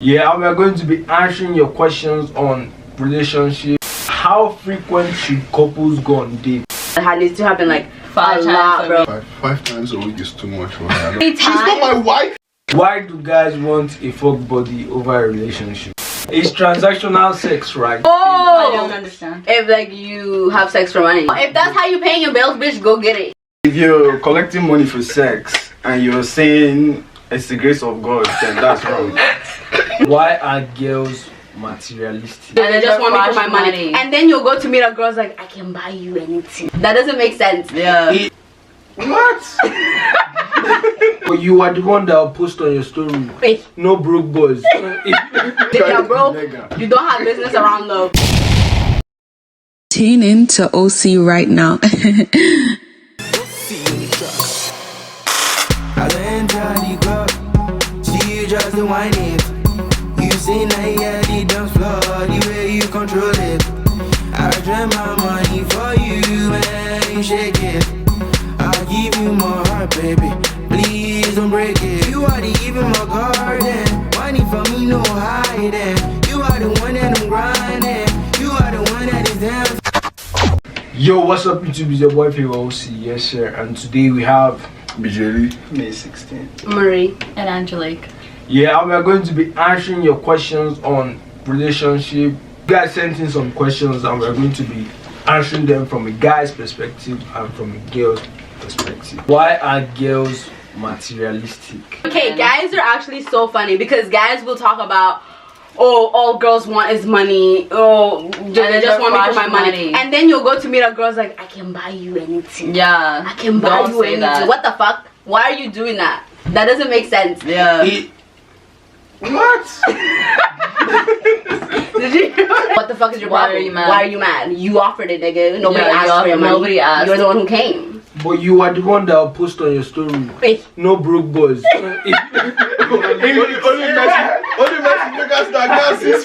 Yeah, and we're going to be answering your questions on relationship. How frequent should couples go on dates? It needs to happen like five times a week. Five times a week is too much for her. She's not my wife. Why do guys want a fuck body over a relationship? It's transactional sex, right? Oh, I don't understand. If like you have sex for money. If that's how you paying your bills, bitch, go get it. If you're collecting money for sex and you're saying it's the grace of God, then that's wrong. Why are girls materialistic? And they just want me for my money. And then you'll go to meet a girl's like, I can buy you anything. That doesn't make sense. Yeah. What? But you are the one that will post on your story. Wait. No broke boys. If you're broke, you don't have business around love. Tune in to OC right now. Just the wine it. You say now yeah, the dance floor, the way you control it. I dream my money for you, man, you shake it. I'll give you my heart, baby, please don't break it. You are the even more garden, money for me no hiding. You are the one that I'm grinding, you are the one that is down. Yo, what's up YouTube? It's your boy favour.oc, yes sir. And today we have bjaylee, May 16th. Marie and Angelique. Yeah, and we're going to be answering your questions on relationship. You guys sent in some questions and we're going to be answering them from a guy's perspective and from a girl's perspective. Why are girls materialistic? Okay, guys are actually so funny because guys will talk about, oh, all girls want is money. Oh, they just want me for my money. And then you'll go to meet a girl's like, I can buy you anything. Yeah. I can buy you anything. That. What the fuck? Why are you doing that? That doesn't make sense. Yeah. What? Did you? What the fuck is your problem? Why are you mad? Why are you mad? You offered it, nigga. Nobody asked for your money. Nobody asked. You're the one who came. But you are the one that will post on your story. Wait. No broke boys. Only Messi niggas that got 6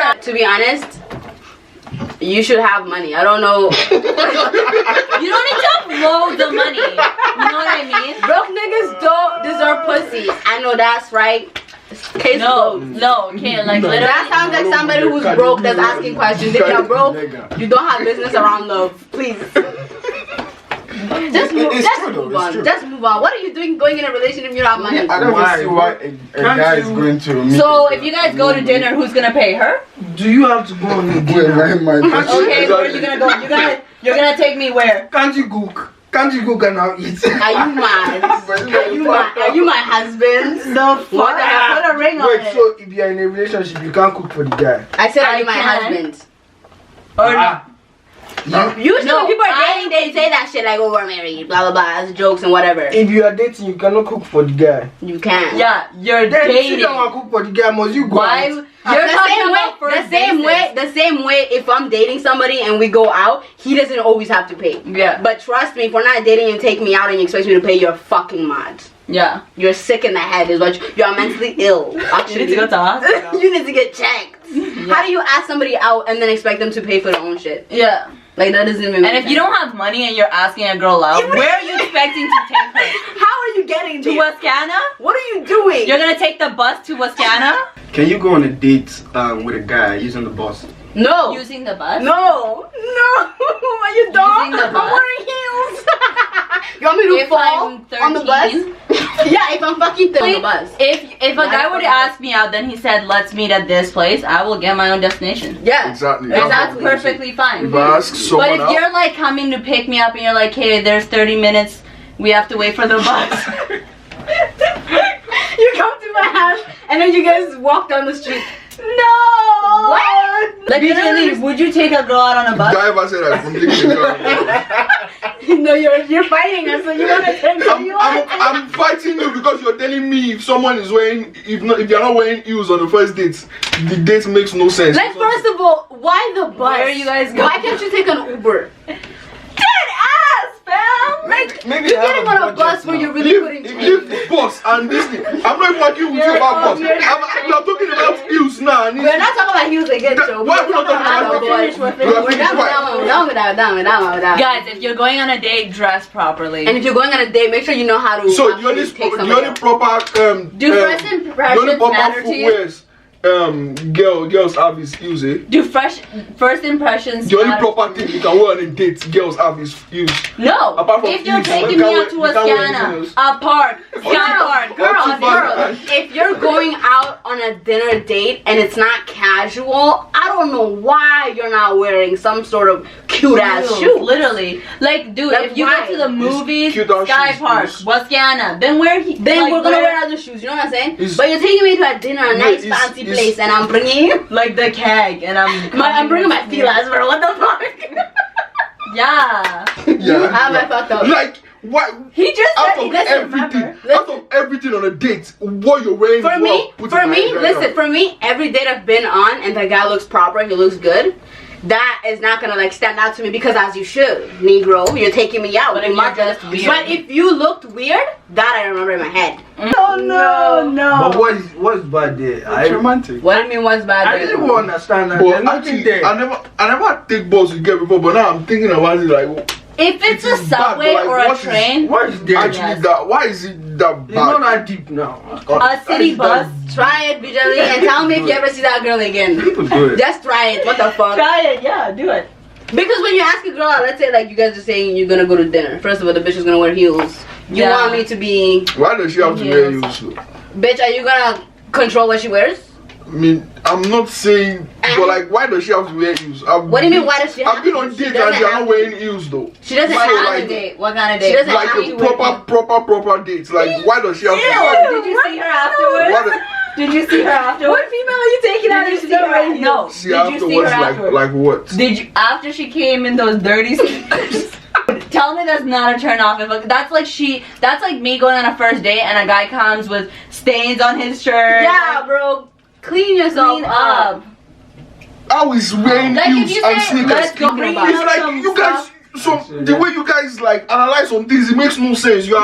figures. To be honest, you should have money. I don't know. You don't need to have loads of money. You know what I mean? Broke niggas don't deserve pussy. I know that's right. Case closed. No, okay, like literally. That sounds like somebody who's broke that's asking questions. If you're broke, you don't have business around love. Please. Just move on. Just move on. What are you doing going in a relationship if you don't have money? I don't see why a guy is going to meet. So if you guys go to dinner, who's gonna pay her? Do you have to go on the dinner? Okay, where are you gonna go? You're gonna take me where? Can't you cook? Can't you cook and I'll eat? Are you mad? Are you my husband? The fuck? I put a ring on it. Wait, so if you're in a relationship, you can't cook for the guy? I said, are you my husband? Or Usually when people are dating, they say that shit like, oh, we're married, blah, blah, blah, as jokes and whatever. If you are dating, you cannot cook for the guy. You can. Yeah, you're then dating. If you don't want to cook for the guy, must you go Why? out? You're the same way if I'm dating somebody and we go out, he doesn't always have to pay. Yeah. But trust me, if we're not dating and take me out and you expect me to pay, you're fucking mad. Yeah. You're sick in the head is what you're mentally ill. Actually, you need to go to hospital. You need to get checked. Yeah. How do you ask somebody out and then expect them to pay for their own shit? Yeah. Like that doesn't even make sense. And if you don't have money and you're asking a girl out, where are you expecting to take her? How are you getting to Wascana? What are you doing? You're gonna take the bus to Wascana? Can you go on a date with a guy using the bus? No. Using the bus? No. Are you dumb? Using the bus? I'm wearing heels. You want me to fall on the bus? Yeah, if I'm fucking on the bus. If a guy were to ask me out, then he said, let's meet at this place, I will get my own destination. Yeah. Exactly. That's perfectly fine. If I ask someone but if you're like coming to pick me up and you're like, hey, there's 30 minutes, we have to wait for the bus. You come to my house and then you guys walk down the street. No! What? Like, literally, would you take a girl out on a bus? Guy ever said I completely No, you're fighting us, so you want to take me. I'm fighting you because you're telling me if someone is wearing, if you're not wearing heels on the first date, the date makes no sense. Like, first of all, why the bus? Where are you guys going? Why can't you take an Uber? Maybe you're getting on a bus where you're really putting leave the bus and this thing. I'm not talking with you about bus. We are talking about heels now. Nah, We're not talking about heels again, so Why are we not talking about boys. We're done with that. Guys, if you're going on a date, dress properly. And if you're going on a date, make sure you know how to. So the actually only take somebody the only out. proper Do first the only impressions proper matter to you? footwears girls have is heels, eh? Do first impressions The only matter proper to you? thing you can wear on a date girls have is heels. No. Apart from If you're heels, taking you me can't out to wear- a you can't wear Scana, heels. a park, sky park, Girls, if you're going out on a dinner date and it's not casual, I don't know why you're not wearing some sort of cute ass shoe. Literally, like, dude, Like, if you why? go to the movies, cute ass sky shoes, park, yes. Wascana, then we're Then we're gonna wear other shoes. You know what I'm saying? It's- But you're taking me to a dinner, a No, nice it's- fancy it's- place, and I'm bringing you. like the keg, and I'm bringing my feelers, bro. What the fuck? Yeah. Yeah. How am I fucked up? Like what? He just Out said he of doesn't everything, remember. out of everything on a date, what you're wearing For is me, what puts in my head right listen, now. for me, every date I've been on and the guy looks proper, he looks good, that is not gonna like stand out to me because as you should, Negro, you're taking me out. But if you're just weird. But if you looked weird, that I remember in my head. Oh no. But what's bad there? It's romantic. What do you mean what's bad? I really won't understand that. But There's nothing actually, there. I never take balls with girl before, but now I'm thinking about it like If it's It a is bad, subway but, like, or a what is- train, What is there? actually Yes. that. Why is it that It's not bad? that deep now. a city bus. Try it, bjaylee, and tell me if you ever see that girl again. People do it. Just try it. What the fuck? Try it, yeah, do it. Because when you ask a girl out, let's say like you guys are saying you're gonna go to dinner. First of all, the bitch is gonna wear heels. You Yeah. want me to be, Why does she have to wear Yes. heels? bitch? Are you gonna control what she wears? I mean, I'm not saying, but like, why does she have to wear heels? What do you mean? Why does she have I've been to? on She dates doesn't and they're have not to. wearing heels though. She doesn't So, have What to. kind like- of date? What kind of She date? doesn't Like have a to wear proper date. Like, why does she have to wear Did you see her afterwards? What Did you see her afterwards? What female are you taking out Did you and see her? No. See Did you see her afterwards, afterwards? like what? Did you after she came in those dirty sneakers? Tell me that's not a turn off. If that's like me going on a first date and a guy comes with stains on his shirt. Yeah, bro. Clean yourself Clean up. up. How is wearing Like, if heels you and say, sneakers? let's go bring It's out like some you guys. stuff. So the way you guys like analyze on things, it makes no sense. You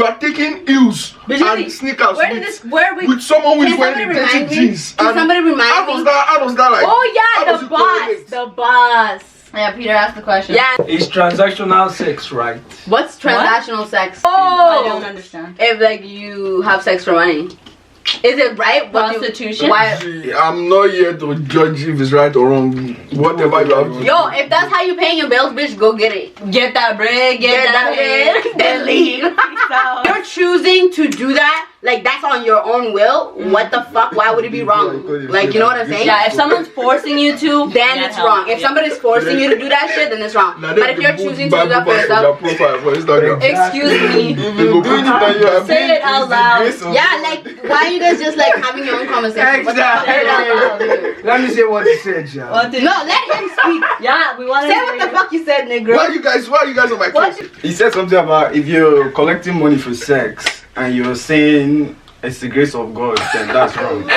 are taking heels Bjaylee, and sneakers Where did with, this? Where we? with someone who is Can wearing somebody dirty remind me? jeans. Can And somebody remind how me? does that? How does that like? Oh how yeah, does the it boss. correlate? The boss. Yeah, Peter asked the question. Yeah. It's transactional sex, right? What's transactional sex? I don't Oh, understand. if like you have sex for money, is it right? What you- Prostitution? Why? See, I'm not here to judge if it's right or wrong. Whatever you have to. Yo, if that's how you paying your bills, bitch, go get it. Get that bread, get that bread, then leave. You're choosing to do that, like that's on your own will. What the fuck? Why would it be wrong? Like, you know what I'm saying? Yeah, if someone's forcing you to, Then get it's help. wrong. If somebody's forcing you to do that shit, then it's wrong. Now, But if you're choosing to do that for yourself, profile for Instagram. excuse me. If you go put it on your Say it out loud. Yeah, like why are you guys just like having your own conversation? What the fuck? Say it out loud, dude. Let me say what he said, Sha. What did- No, let him speak. Yeah, we want to Say what the fuck you said, nigga. Why are you guys on my What? case? He said something about if you're collecting money for sex and you're saying it's the grace of God, then that's wrong.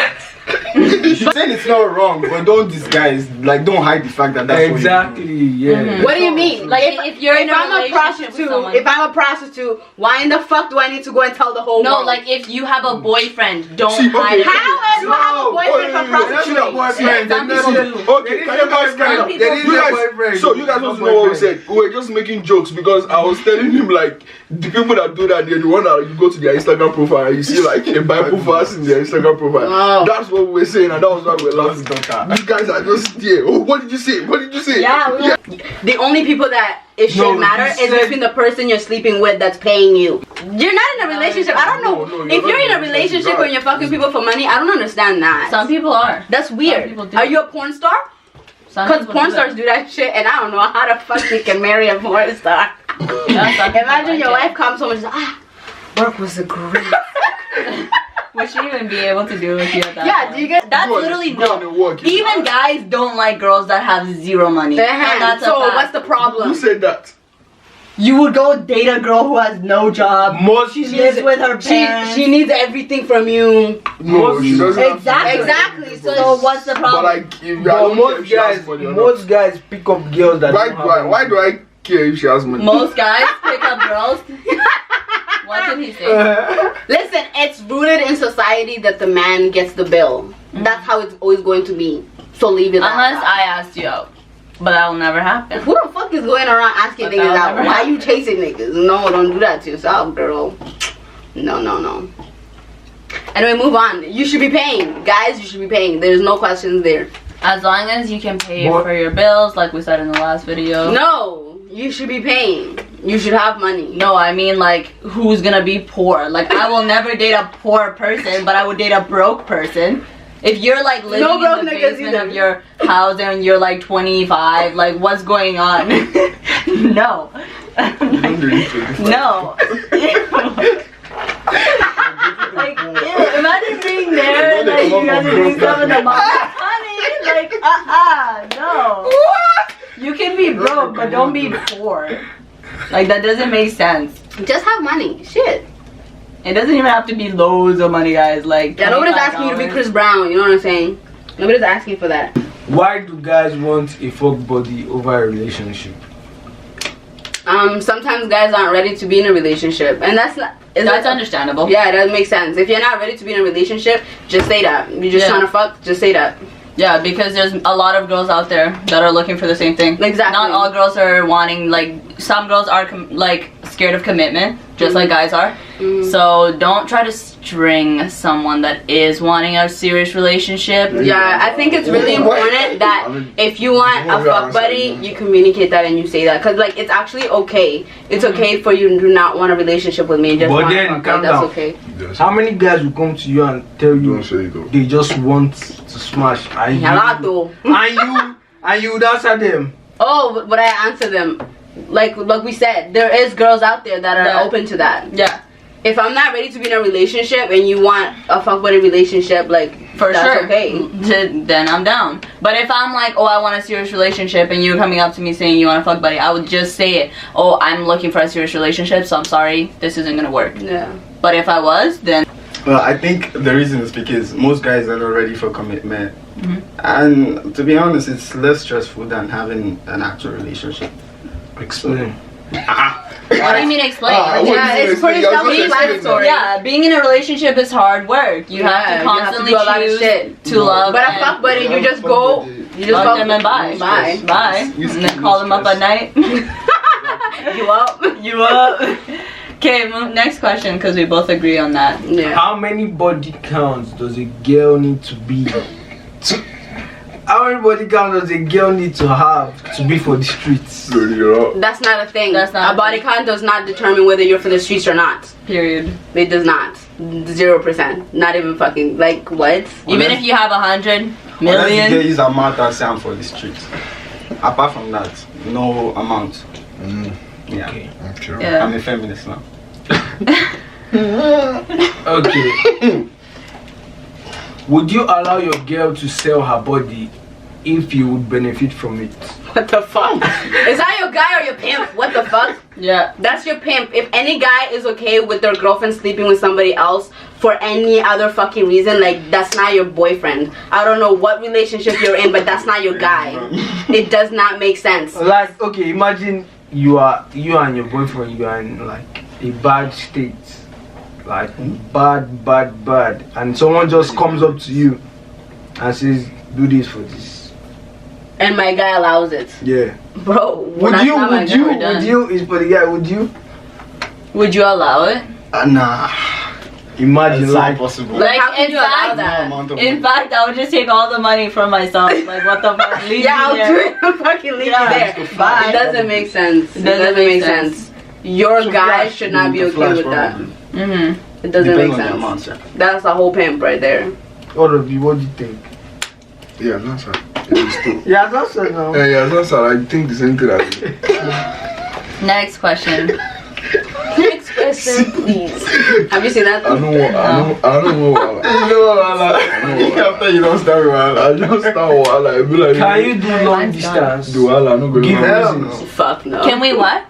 You should say it's not wrong, but don't disguise, like don't hide the fact that that's Exactly, yeah. What do you mean? Like, if you're in a I'm a relationship with prostitute, someone- if I'm a prostitute, why in the fuck do I need to go and tell the whole No, world? like if you have a boyfriend, don't See, hide okay. it. How do you have a boyfriend for That's prostitution? your boyfriend. Some That's people your- do. Okay, can you guys Some people There is you your guys, boyfriend. so you guys want to know what we said? We were just making jokes because I was telling him like the people that do that, they're the one that you go to their Instagram profile and you see like a Bible verse in their Instagram profile. Oh. That's what we were saying, and that was why we were laughing. You guys are just there. Oh, what did you say? What did you say? Yeah, The only people that it should No, matter you is said- between the person you're sleeping with that's paying you. You're not in a relationship. I don't know. No, you're If not you're in a in a relationship relationship. when you're fucking people for money, I don't understand that. some people are. That's weird. people do. Are you a porn star? Some Because people porn do stars it. do that shit, and I don't know how the fuck you can marry a porn star. Yeah, some people Imagine like your it. wife comes home and she's like, work was a great. Would she even be able to do with you at that Yeah, point? do you get That's Go on, literally go on no. and work. Even guys don't like girls that have zero money. And that's a So fact. what's the problem? Who said that? You would go date a girl who has no job. Most She lives with her parents. She needs everything from you. No, she doesn't. have to. Exactly. Exactly. So what's the But problem? like, if, I But don't care if she has guys, money or not. most guys pick up girls that Why don't do I? have Why do I care if she has money? Most guys pick up girls. What did he say? Listen, it's rooted in society that the man gets the bill. That's how it's always going to be. So leave it. Unless I asked you out, but that will never happen. Who the fuck is going around asking But niggas that'll out? never Why happen. you chasing niggas? No, don't do that to yourself, girl. No. Anyway, move on. You should be paying, guys. You should be paying. There's no questions there. As long as you can pay What? for your bills, like we said in the last video. No, you should be paying. You should have money. No, I mean like who's gonna be poor? Like I will never date a poor person, but I would date a broke person. If you're like living No broke in the niggas basement either. of your house and you're like 25, like what's going on? No. No. Like, ew, imagine being there and like you guys are doing stuff in the mom. Honey, like no. You can be broke, but don't be poor. Like that doesn't make sense. Just have money. Shit. It doesn't even have to be loads of money, guys. Like Yeah, nobody's asking you to be $25. Chris Brown. You know what I'm saying? Nobody's asking for that. Why do guys want a fuck buddy over a relationship? Sometimes guys aren't ready to be in a relationship, and that's Understandable. Yeah, it does make sense. If you're not ready to be in a relationship, just say that. You're just trying to fuck, just say that. Yeah, because there's a lot of girls out there that are looking for the same thing. Exactly. Not all girls are wanting, like, some girls are like scared of commitment, just like guys are. So don't try to string someone that is wanting a serious relationship. Yeah, I think it's really important that if you want a fuck buddy, you communicate that and you say that. Cause like it's actually okay. It's okay for you to not want a relationship with me. Just But want then, a fuck calm buddy. That's down. okay. How many guys will come to you and tell you Don't say it though. they just want to smash and A lot though. and you would answer them? Oh, but I answer them. Like we said, there is girls out there that are Yeah. open to that. Yeah, If I'm not ready to be in a relationship and you want a fuck buddy relationship, like for that's sure. okay. Then I'm down. But if I'm like, oh, I want a serious relationship, and you're coming up to me saying you want a fuck buddy, I would just say it. Oh, I'm looking for a serious relationship, so I'm sorry, this isn't gonna work. Yeah. But if I was, then Well, I think the reason is because most guys are not ready for commitment. And to be honest, it's less stressful than having an actual relationship. Explain. what do you mean explain? Yeah, it's pretty self-explanatory. Yeah, being in a relationship is hard work. You have to Yeah, you have to constantly do a lot of choose shit. to love. But a and fuck buddy, you just go, you just fuck fuck them and bye. Bye. Bye. And then call them up at night. You up? You up? Okay, next question, because we both agree on that. Yeah. How many body counts does a girl need to be? How many body counts does a girl need to have to be for the streets? That's not a thing. That's not a a body thing. count does not determine whether you're for the streets or not. Period. It does not. 0%. Not even fucking like what? Even if you have 100 Unless the million. girl use a mouth and say I'm for the streets. Apart from that, no amount. Yeah. Okay. Yeah. I'm a feminist now. Okay. Would you allow your girl to sell her body if you would benefit from it? What the fuck? Is that your guy or your pimp? What the fuck? Yeah. That's your pimp. If any guy is okay with their girlfriend sleeping with somebody else for any other fucking reason, like that's not your boyfriend. I don't know what relationship you're in, but that's not your guy. It does not make sense. Like, okay, imagine you and your boyfriend, you are in like a bad state, like bad, and someone just comes up to you and says, "Do this for this." And my guy allows it. Yeah. Bro, Would that's you? not my Would guy. you? We're done. Would you? Is for the guy. Would you? Would you allow it? Nah. Imagine It's like. not possible. Like, how can in you allow fact, No that? amount of in money. fact, I would just take all the money from myself. Like, what the fuck? Leave Yeah, me I'll there. do it. Fucking leave Yeah, you there. just go fly. It doesn't make sense. It doesn't make sense. Your So guy flash, should not be the okay flash with that. probably. Mm-hmm. It doesn't Depends make on the sense. amount, yeah. That's a whole pimp right there. What of you? What do you think? Yeah, that's right. It is true. Yeah, that's it now. Yeah, that's right. I think the same thing as you. Next question. Next question, please. Have you seen that? I don't know what. After you don't start with I just start Wala. I be like, Can you do long distance? do Wala? No go. Give Hell reasons. Fuck no. Can we what?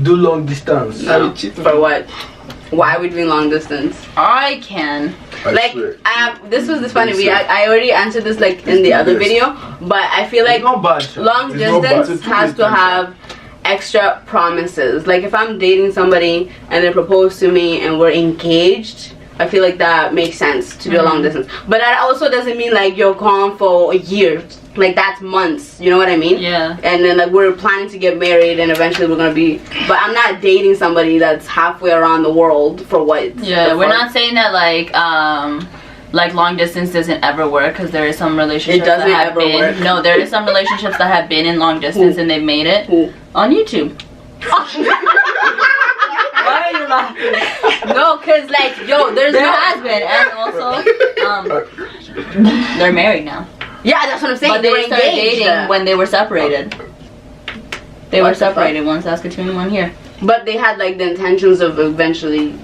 Do long distance. No. For what? Why are we doing long distance? I can. Like, this was funny. I already answered this like in the other video, but I feel like It's not bad. Sha. long It's not bad. distance It's a has to two-way have extra promises. Like if I'm dating somebody and they propose to me and we're engaged, I feel like that makes sense to do a long distance. But that also doesn't mean like you're gone for a year. Like that's months. You know what I mean? Yeah. And then like we're planning to get married and eventually we're gonna be. But I'm not dating somebody that's halfway around the world for what? Yeah, we're not saying that like long distance doesn't ever work, because there is some relationships It doesn't that have ever been. work. No, there is some relationships that have been in long distance and they've made it on YouTube. Why are you laughing? No, cause like there's There no. has been, and also they're married now. Yeah, that's what I'm saying. But they were they started engaged. dating when they were separated. They What were the fuck? separated, one Saskatoon, one here. But they had like the intentions of eventually.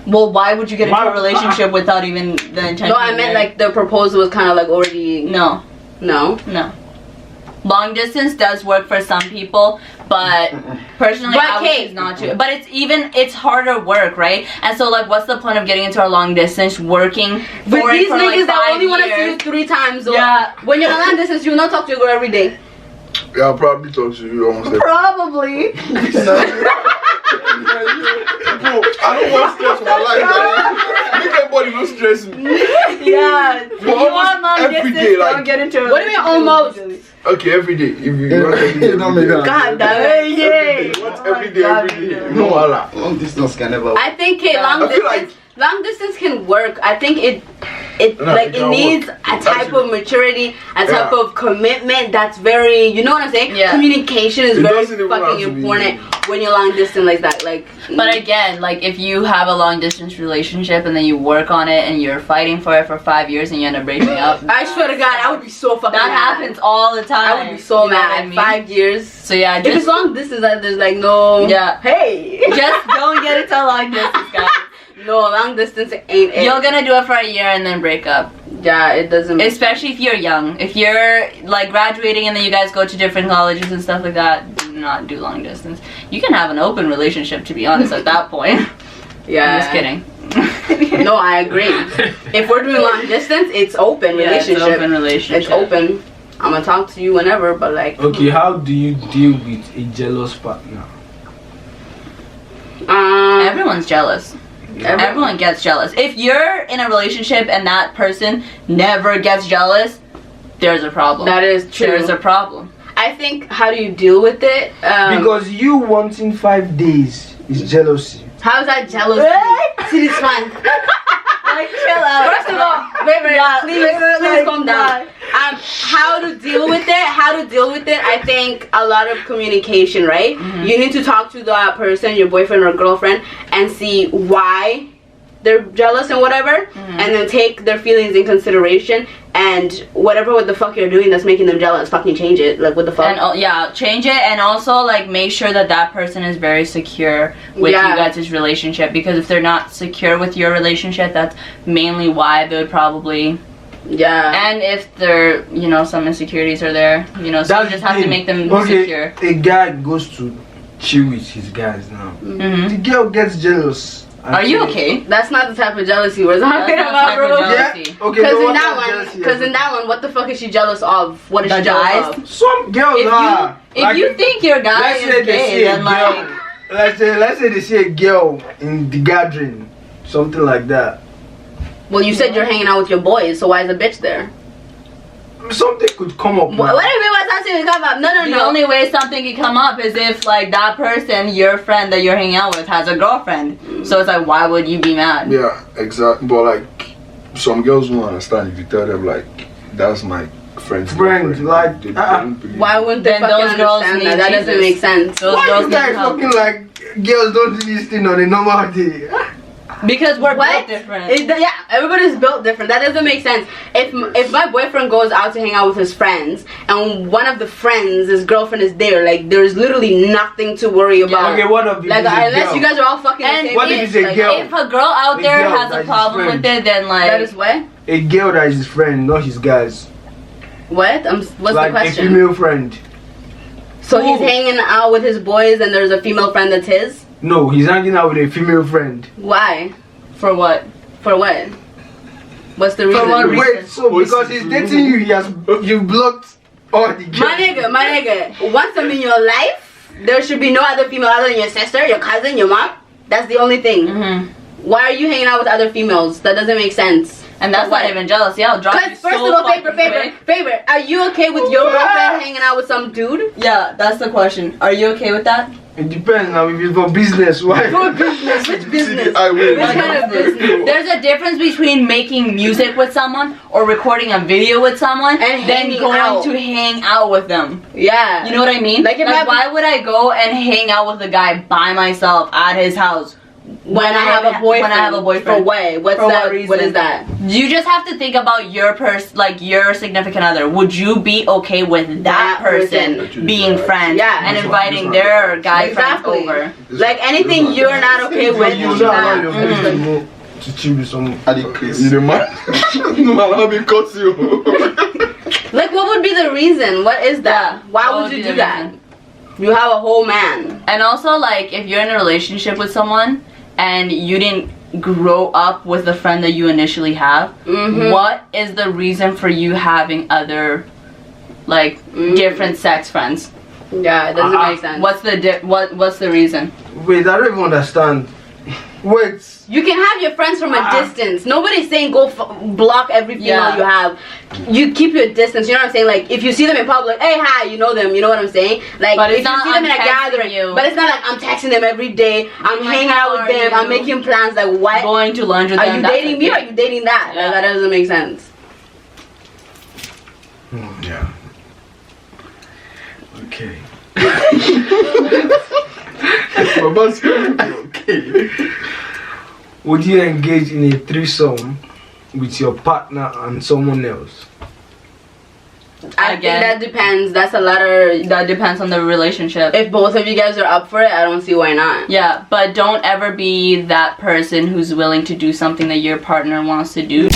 Well, why would you get into Why- a relationship without even the intention? No, I meant like the proposal was kind of like already. no. No. Long distance does work for some people, but personally, But I would Kate- choose not to. But it's harder work, right? And so, like, what's the point of getting into a long distance, working But for these for niggas like that 5 only want to see you years? 3 times. Or Yeah. When you're on long distance, you will not talk to your girl every day. Yeah, I'll probably talk to you almost every day. Probably. Bro, I don't want stress in my life, man. Make everybody no stress me. Yeah. But almost every day, like, get into. What do you mean almost? okay, every day. If you want every day, Don't make that. God damn it. every day. What every day, every day. No, Allah. Long distance can never. I think long I feel distance. Long distance can work. I think it No, like it it can needs work. a type Actually. of maturity, a type Yeah. of commitment that's very, you know what I'm saying? Yeah. Communication is It very doesn't even have fucking to be- important when you're long distance like that. Like, But again, like if you have a long distance relationship and then you work on it and you're fighting for it for 5 years and you end up breaking up, I swear to God, I would be so fucking that mad. happens all the time. I would be so You know what mad. I mean? 5 years. So yeah, If it's just long distance, there's like no. Yeah. Hey. just don't get into a long distance, guys. No, long distance ain't it. You're gonna do it for a year and then break up. Yeah, it doesn't. Especially if you're young. If you're like graduating and then you guys go to different colleges and stuff like that, do not do long distance. You can have an open relationship, to be honest, at that point. Yeah. I'm just kidding. No, I agree. If we're doing long distance, it's open Yeah, it's relationship. open relationship. It's open. I'm gonna talk to you whenever, but like. Okay, how do you deal with a jealous partner? Everyone's jealous. Everyone gets jealous. If you're in a relationship and that person never gets jealous, there's a problem. That is true. There's a problem. I think, how do you deal with it? Because you wanting 5 days is jealousy. How's that jealousy? See this one. Like, chill out. First of all, baby, please calm down. How to deal with it? How to deal with it? I think a lot of communication, right? You need to talk to that person, your boyfriend or girlfriend, and see why they're jealous and whatever, and then take their feelings in consideration. And whatever what the fuck you're doing that's making them jealous, fucking change it. Like, what the fuck? And yeah, change it, and also like make sure that that person is very secure with you guys' relationship, because if they're not secure with your relationship, that's mainly why they would probably. Yeah. And if there, you know, some insecurities are there, you know, so you just have to make them secure. A guy goes to chill with his guys now. The girl gets jealous. Are you okay? That's not the type of jealousy we're talking That's not about, the type of bro. jealousy. Yeah. Okay. Because so in what that kind of one, jealousy because is in it? that one, what the fuck is she jealous of? What is The she jealous guys? of? Some girls are. If you think your guy let's is say they gay, see a then like. girl. Let's say they see a girl in the gathering, something like that. Well, you said you're hanging out with your boys, so why is a bitch there? Something could come up. What do you mean by something will come up? No. The only way something can come up is if like that person, your friend that you're hanging out with, has a girlfriend. So it's like, why would you be mad? Yeah, exactly. But like, some girls won't understand if you tell them like, that's my friend's Friend, girlfriend. like, They don't believe Why it. wouldn't they Then fucking those girls understand need that? That doesn't Jesus. make sense. Those Why girls you need guys help. fucking like girls don't do this thing on a normal day? Because we're What? built different. Yeah, everybody's built different. That doesn't make sense. If my boyfriend goes out to hang out with his friends and one of the friends, his girlfriend is there, like there's literally nothing to worry about. Okay, what if Like it's a unless girl? you guys are all fucking And the same what if age, it's a like, girl? If a girl out A there girl has that a is problem friend. with it, then like. That is what? A girl that is his friend, not his guys. What? What's Like the a question? female friend. So he's Ooh. hanging out with his boys and there's a female friend that's his? No, he's hanging out with a female friend. Why? For what? For what? What's the reason? what reason? Wait, so because he's dating you, you blocked all the girls. My nigga, once I'm in your life, there should be no other female other than your sister, your cousin, your mom. That's the only thing. Why are you hanging out with other females? That doesn't make sense. And that's not even jealousy. I'll drop you Because first so of all, fucking quick. favor. Are you okay with your girlfriend hanging out with some dude? Yeah, that's the question. Are you okay with that? It depends now. If it's for business, why? For business, which business? I will. Which kind of business? There's a difference between making music with someone or recording a video with someone And then hanging going out. to hang out with them. Yeah. You know what I mean? Like, imagine- why would I go and hang out with a guy by myself at his house? when I have a boyfriend. When I have a boyfriend. For what? What's For that? what reason? What is that? You just have to think about your your significant other. Would you be okay with that That person. person being friends Yeah. and inviting their guy Exactly. friends over? Like anything you're not okay with, You you're don't allow not. your friends to go to chill with some. I did crazy. You the man? No man, how me cut you? Like, what would be the reason? What is that? Yeah. Why What would would you be do the that? reason? You have a whole man. And also, like, if you're in a relationship with someone and you didn't grow up with the friend that you initially have, what is the reason for you having other, like, different sex friends? Yeah, it doesn't make sense. What's the reason? Wait, I don't even understand. Wait. You can have your friends from a distance. Nobody's saying go block every female you have. You keep your distance. You know what I'm saying? Like, if you see them in public, hey, hi, you know them. You know what I'm saying? Like, But it's if you not see them in a I'm texting gathering, you. but it's not like I'm texting them every day. I'm Like, hanging how out with are them. I'm you? making plans. Like, what? Going to lunch with Are them. you that's dating the me or are thing. you dating that? Yeah. Like, that doesn't make sense. Yeah. Okay. Okay. Would you engage in a threesome with your partner and someone else? I think Again. that depends. That's a letter. That depends on the relationship. If both of you guys are up for it, I don't see why not. Yeah, but don't ever be that person who's willing to do something that your partner wants to do.